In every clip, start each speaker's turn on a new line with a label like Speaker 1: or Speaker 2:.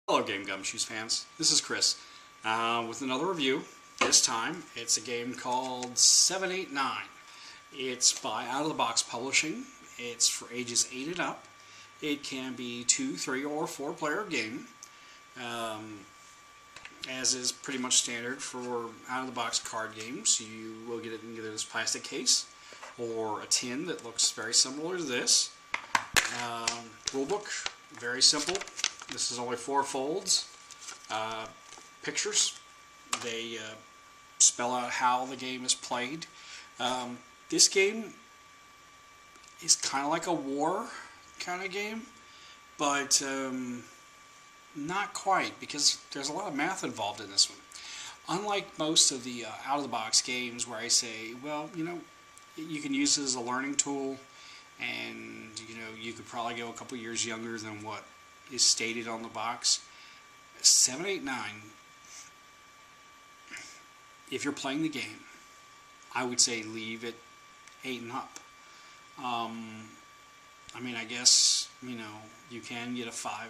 Speaker 1: Hello Game Gumshoes fans, this is Chris with another review. This time it's a game called 789. It's by Out of the Box Publishing. It's for ages 8 and up. It can be 2, 3, or 4 player game, as is pretty much standard for out of the box card games. You will get it in either this plastic case or a tin that looks very similar to this. Rulebook, very simple. This is only 4 folds. Pictures, they spell out how the game is played. This game is kind of like a war kind of game, but not quite, because there's a lot of math involved in this one. Unlike most of the out-of-the-box games where I say, well, you can use it as a learning tool, and you could probably go a couple years younger than what is stated on the box. 789, if you're playing the game, I would say leave it 8 and up. I guess you can get a 5,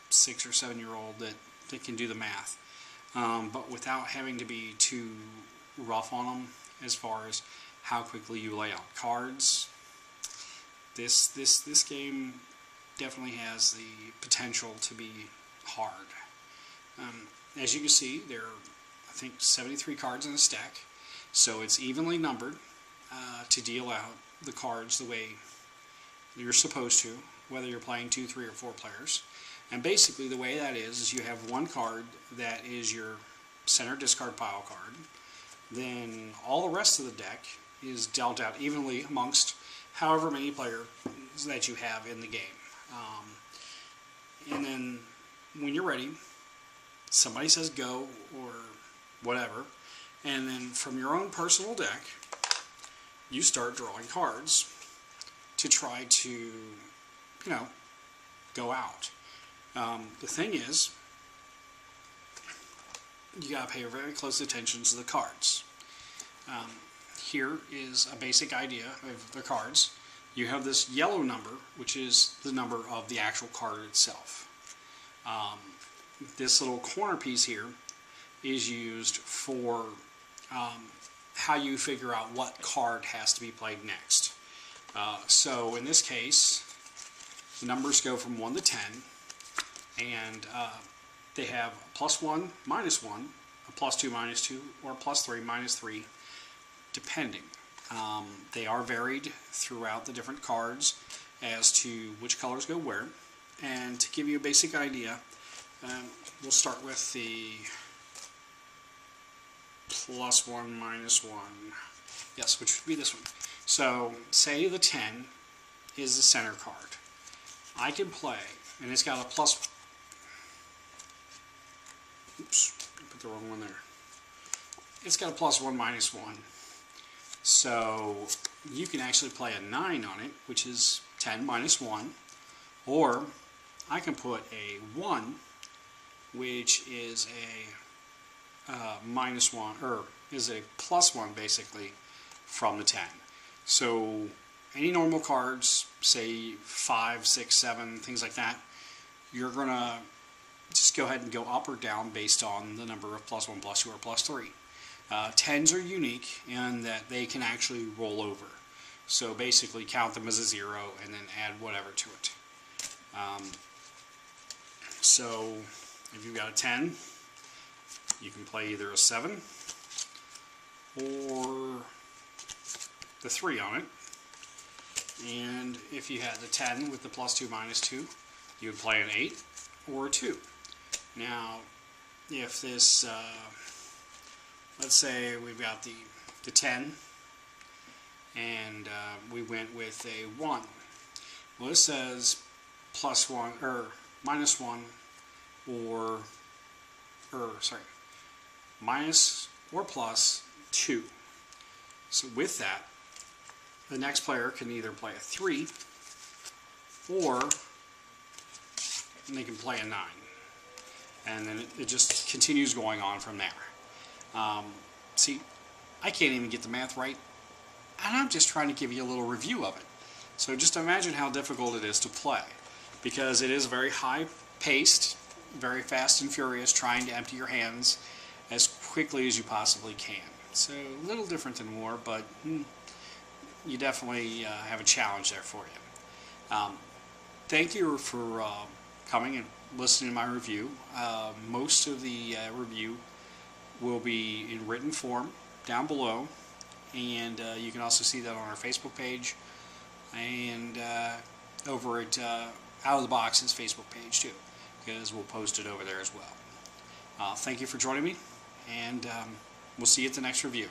Speaker 1: 6, or 7-year-old that can do the math, but without having to be too rough on them as far as how quickly you lay out cards. This game definitely has the potential to be hard. As you can see, there are, I think, 73 cards in the stack, so it's evenly numbered to deal out the cards the way you're supposed to, whether you're playing 2, 3, or 4 players. And basically the way that is you have one card that is your center discard pile card. Then all the rest of the deck is dealt out evenly amongst however many players that you have in the game. And then when you're ready, somebody says go or whatever, and then from your own personal deck you start drawing cards to try to go out. The thing is, you gotta pay very close attention to the cards. Here is a basic idea of the cards. You have this yellow number, which is the number of the actual card itself. This little corner piece here is used for how you figure out what card has to be played next. So in this case, the numbers go from 1 to 10, and they have a +1, -1, a +2, -2, or a +3, -3, depending. They are varied throughout the different cards as to which colors go where. And to give you a basic idea, we'll start with the +1, -1. Yes, which would be this one. So, say the 10 is the center card. I can play, and it's got a plus. Oops, I put the wrong one there. It's got a +1, -1. So you can actually play a 9 on it, which is 10 -1, or I can put a 1, which is a -1, or is a +1 basically from the 10. So any normal cards, say 5, 6, 7, things like that, you're gonna just go ahead and go up or down based on the number of +1, +2, or +3. 10s are unique in that they can actually roll over. So basically count them as a 0 and then add whatever to it. So if you've got a 10, you can play either a 7 or the 3 on it. And if you had the 10 with the +2, -2, you would play an 8 or a 2. Now, if this let's say we've got the 10, and we went with a 1. Well, this says +1 or -1 or minus or +2. So with that, the next player can either play a 3 or they can play a 9. And then it just continues going on from there. See, I can't even get the math right, and I'm just trying to give you a little review of it. So just imagine how difficult it is to play, because it is very high paced. very fast and furious, trying to empty your hands as quickly as you possibly can. So a little different than war, but you definitely have a challenge there for you. Thank you for coming and listening to my review. Most of the review will be in written form down below, and you can also see that on our Facebook page and over at Out of the Box's Facebook page too, because we'll post it over there as well. Thank you for joining me, and we'll see you at the next review.